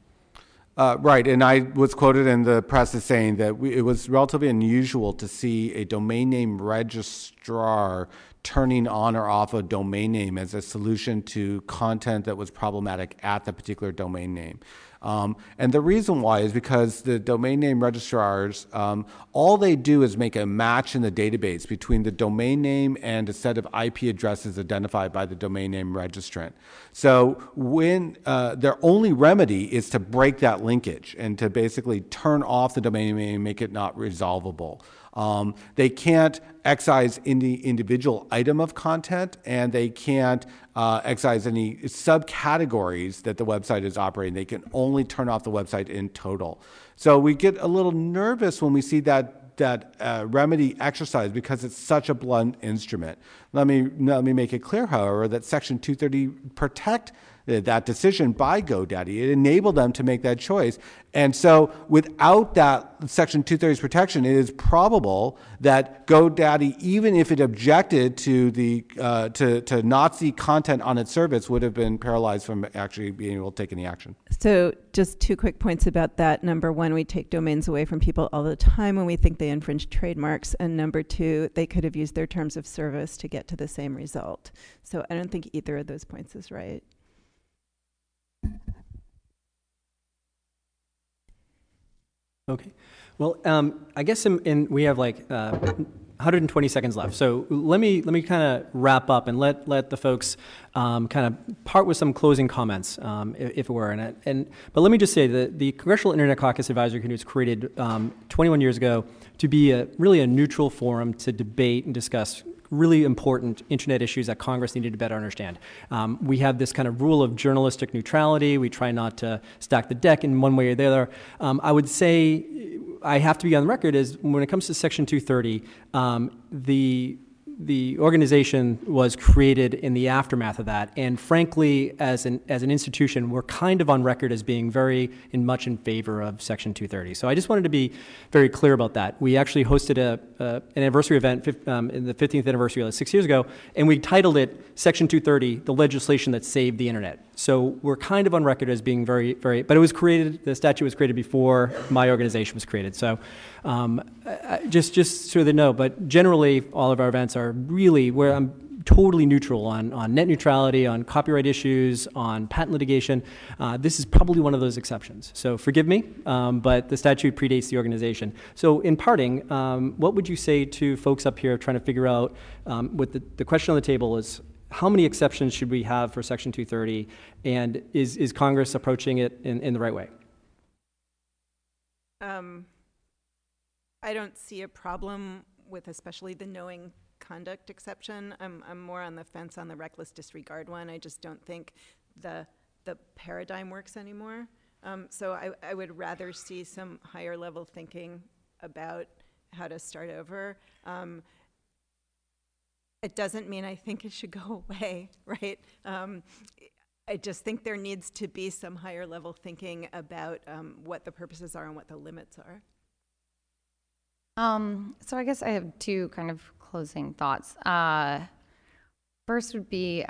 Right, and I was quoted in the press as saying that it was relatively unusual to see a domain name registrar turning on or off a domain name as a solution to content that was problematic at the particular domain name. And the reason why is because the domain name registrars, all they do is make a match in the database between the domain name and a set of IP addresses identified by the domain name registrant. So when their only remedy is to break that linkage and to basically turn off the domain name and make it not resolvable. They can't excise any individual item of content, and they can't excise any subcategories that the website is operating. They can only turn off the website in total. So we get a little nervous when we see that remedy exercise because it's such a blunt instrument. Let me make it clear, however, that Section 230 protect that decision by GoDaddy. It enabled them to make that choice. And so without that Section 230's protection, it is probable that GoDaddy, even if it objected to the to Nazi content on its service, would have been paralyzed from actually being able to take any action. So just 2 quick points about that. Number 1, we take domains away from people all the time when we think they infringe trademarks. And number 2, they could have used their terms of service to get to the same result. So I don't think either of those points is right. Okay. Well, I guess we have like 120 seconds left. So let me kind of wrap up and let the folks kind of part with some closing comments, if it were. But let me just say that the Congressional Internet Caucus Advisory Committee was created 21 years ago to be really a neutral forum to debate and discuss really important internet issues that Congress needed to better understand. We have this kind of rule of journalistic neutrality. We try not to stack the deck in one way or the other. I would say I have to be on the record is when it comes to Section 230, the organization was created in the aftermath of that, and frankly, as an institution, we're kind of on record as being very much in favor of Section 230. So I just wanted to be very clear about that. We actually hosted an anniversary event in the 15th anniversary 6 years ago, and we titled it Section 230: The Legislation That Saved the Internet. So we're kind of on record as being very, very, but it was created, the statute was created before my organization was created. So just so they know, but generally all of our events are really where I'm totally neutral on net neutrality, on copyright issues, on patent litigation. This is probably one of those exceptions. So forgive me, but the statute predates the organization. So in parting, what would you say to folks up here trying to figure out what the question on the table is, how many exceptions should we have for Section 230, and is Congress approaching it in the right way? I don't see a problem with especially the knowing conduct exception. I'm more on the fence on the reckless disregard one. I just don't think the paradigm works anymore. So I would rather see some higher level thinking about how to start over. It doesn't mean I think it should go away, right? I just think there needs to be some higher level thinking about what the purposes are and what the limits are. So I guess I have 2 kind of closing thoughts. First would be,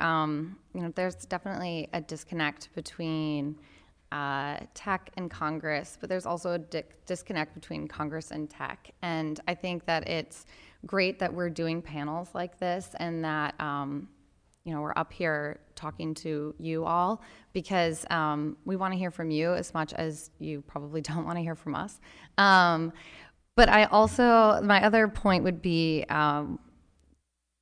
there's definitely a disconnect between tech and Congress, but there's also a disconnect between Congress and tech. And I think that it's great that we're doing panels like this and that, we're up here talking to you all because we want to hear from you as much as you probably don't want to hear from us. But my other point would be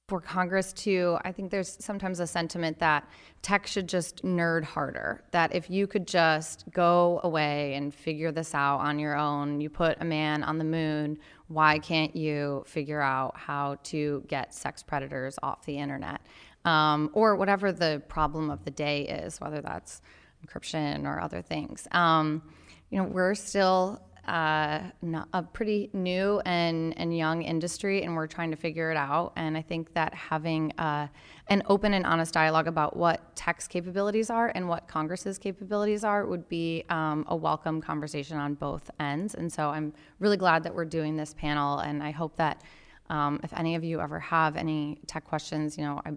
for Congress too, I think there's sometimes a sentiment that tech should just nerd harder, that if you could just go away and figure this out on your own, you put a man on the moon, why can't you figure out how to get sex predators off the internet? Or whatever the problem of the day is, whether that's encryption or other things. We're still a pretty new and young industry, and we're trying to figure it out. And I think that having an open and honest dialogue about what tech's capabilities are and what Congress's capabilities are would be a welcome conversation on both ends. And so I'm really glad that we're doing this panel, and I hope that if any of you ever have any tech questions, I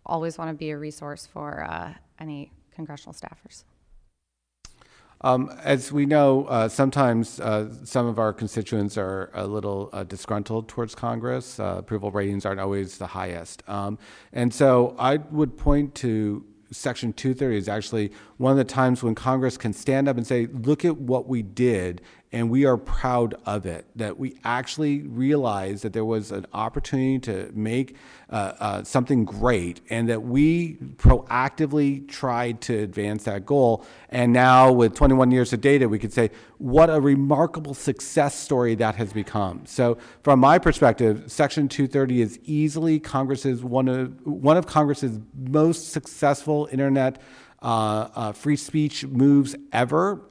always want to be a resource for any congressional staffers. As we know, sometimes some of our constituents are a little disgruntled towards Congress. Approval ratings aren't always the highest. And so I would point to Section 230 is actually one of the times when Congress can stand up and say, look at what we did and we are proud of it, that we actually realized that there was an opportunity to make something great, and that we proactively tried to advance that goal. And now with 21 years of data, we could say what a remarkable success story that has become. So from my perspective, Section 230 is easily one of Congress's most successful internet free speech moves ever,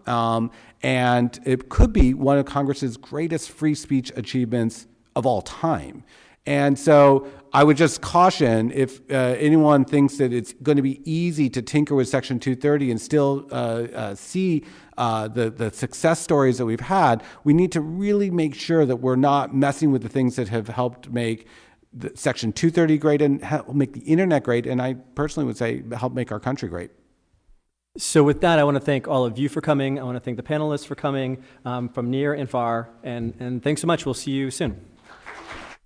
and it could be one of Congress's greatest free speech achievements of all time. And so I would just caution, if anyone thinks that it's going to be easy to tinker with Section 230 and still see the success stories that we've had, we need to really make sure that we're not messing with the things that have helped make Section 230 great and help make the internet great, and I personally would say help make our country great. So with that, I want to thank all of you for coming. I want to thank the panelists for coming from near and far. And thanks so much. We'll see you soon.